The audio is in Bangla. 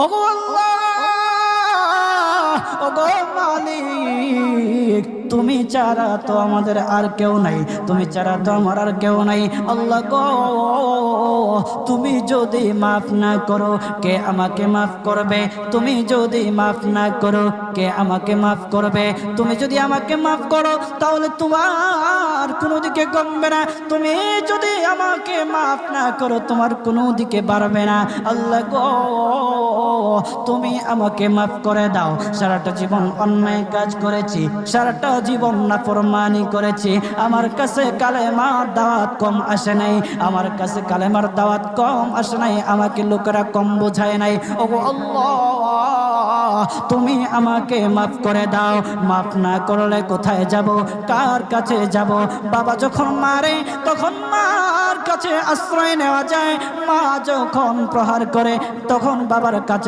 ওগো আল্লাহ, ওগো মালিক, তুমি ছাড়া তো আমাদের আর কেউ নাই, তুমি ছাড়া তো আমার আর কেউ নাই। আল্লাহ গো, তুমি যদি মাফ না করো কে আমাকে মাফ করবে? তুমি যদি মাফ না করো কে আমাকে মাফ করবে? তুমি যদি আমাকে মাফ করো তাহলে তোমার কোনো দিকে কমবে না, তুমি যদি আমাকে মাফ না করো তোমার কোনো দিকে বাড়বে না। আল্লাহ গো, তুমি আমাকে মাফ করে দাও। সারাটা জীবন অন্যায় কাজ করেছি, সারাটা জীবন নাফরমানি করেছি, আমার কাছে কালেমার দাওয়াত কম আসে নাই, আমার কাছে কালেমার দাওয়াত কম আসে নাই, আমাকে লোকেরা কম বোঝায় নাই। ওগো আল্লাহ, তুমি আমাকে মাফ করে দাও। মাফ না করলে কোথায় যাব, কার কাছে যাব? বাবা যখন মারে তখন মার কাছে আশ্রয় নেওয়া যায়, মা যখন প্রহার করে তখন বাবার কাছে